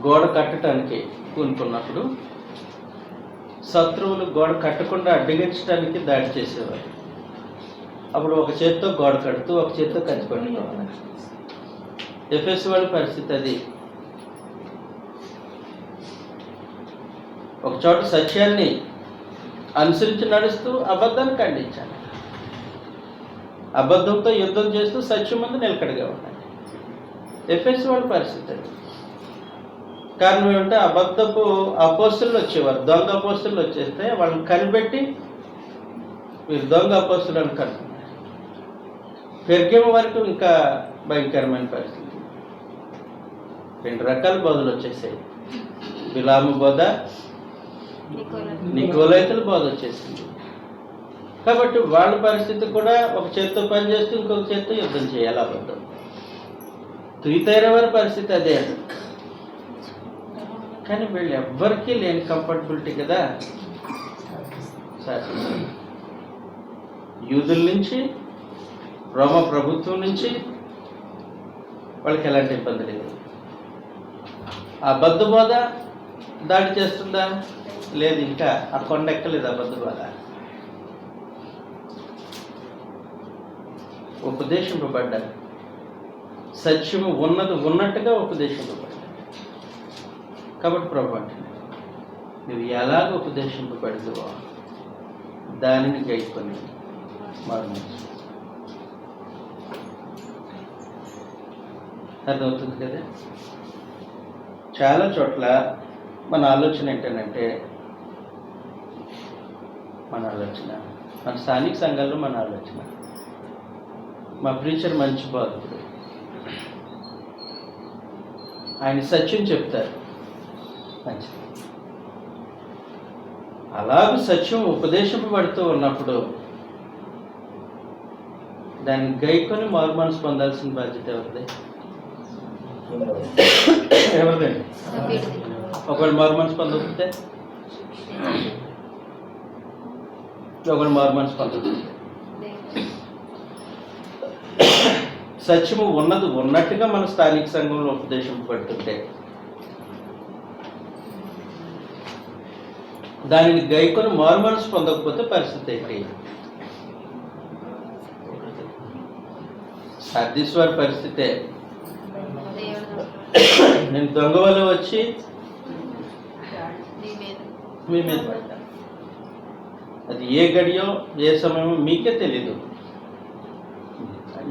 గోడ కట్టడానికి పూనుకున్నప్పుడు శత్రువులు గోడ కట్టకుండా అడ్డగించడానికి దాడి చేసేవారు. అప్పుడు ఒక చేత్తో గోడ కడుతూ ఒక చేత్తో కత్తి పట్టుకోవాలి. ఎఫెసు వాళ్ళ పరిస్థితి అది. ఒక చోట సత్యాన్ని అనుసరించి నడుస్తూ అబద్ధాన్ని ఖండించాలి. అబద్ధంతో యుద్ధం చేస్తూ సత్యం ముందు నిలకడగా ఉండాలి. ఎఫెసు వాళ్ళ పరిస్థితి అది. కారణం ఏమంటే అబద్ధపు అపోస్తులు వచ్చేవారు, దొంగ అపోస్తులు వచ్చేస్తే వాళ్ళని కనిపెట్టి మీరు దొంగ అపోస్తులు అని కనుక్కున్నారు. పెర్గెము వరకు ఇంకా భయంకరమైన పరిస్థితి. 2 రకాల బోధలు వచ్చేసాయి. బిలాము బోధ, నికోలైతుల బోధ వచ్చేసింది. కాబట్టి వాళ్ళ పరిస్థితి కూడా ఒక చేత్తో పని చేస్తూ ఇంకొక చేత్తో యుద్ధం చేయాలి అబద్ధం. తుయతైరా వారి పరిస్థితి అదే. కానీ వీళ్ళు ఎవ్వరికీ లేని కంఫర్టబిలిటీ కదా. సరే, యూదుల నుంచి, రోమ ప్రభుత్వం నుంచి వాళ్ళకి ఎలాంటి ఇబ్బంది లేదు. అబద్ధ బోధ దాడి చేస్తుందా? లేదు, ఇంకా ఆ కొండ ఎక్కలేదు అబద్ధ బోధ. ఉపదేశింపబడ్డారు, సత్యము ఉన్నది ఉన్నట్టుగా ఉపదేశింపబడ్డారు. కాబట్టి ప్రభు అంటే నువ్వు ఎలాగ ఉపదేశింపబడదువో దానిని గైకొని మరణించు. అర్థమవుతుంది కదా. చాలా చోట్ల మన ఆలోచన ఏంటంటే, మన స్థానిక సంఘాల్లో మన ఆలోచన, మా ప్రీచర్ మంచి బాధకుడు, ఆయన సత్యం చెప్తారు, మంచిది. అలాగ సత్యం ఉపదేశింపబడుతూ ఉన్నప్పుడు దాన్ని గైకొని మారు మనసు పొందాల్సిన బాధ్యత ఎవరిది? ఎవరిదండి? ఒకవేళ మారు మనసు పొందకపోతే, ఒకవేళ మారు మనసు పొందకపోతే, సత్యము ఉన్నది ఉన్నట్టుగా మన స్థానిక సంఘంలో ఉపదేశింపబడుతుంటే దానిని గైకొని మారు మనసు పొందకపోతే పరిస్థితి ఏంటి? సార్దీశ్వర పరిస్థితే. నేను దొంగ వల్ల వచ్చి మీ మీద పడ్డా. అది ఏ గడియో ఏ సమయమో మీకే తెలీదు.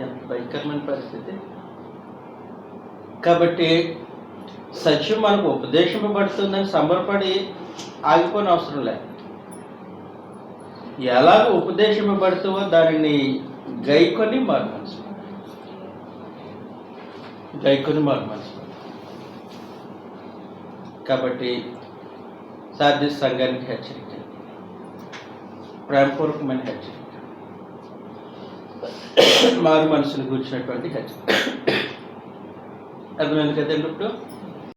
ఎంత భయంకరమైన పరిస్థితి. కాబట్టి సత్యం మనకు ఉపదేశింపబడుతుందని సంబరపడి ఆగిపోని అవసరం లేదు. ఎలాగ ఉపదేశింపబడుతుందో దానిని గైకొని మారు మనసు కాబట్టి సార్దీస్ సంఘానికి హెచ్చరిక, ప్రేమపూర్వకమైన హెచ్చరిక, మారు మనసును కూర్చున్నటువంటి హెచ్చరిక. అర్థమైంది కదండి ఇప్పుడు.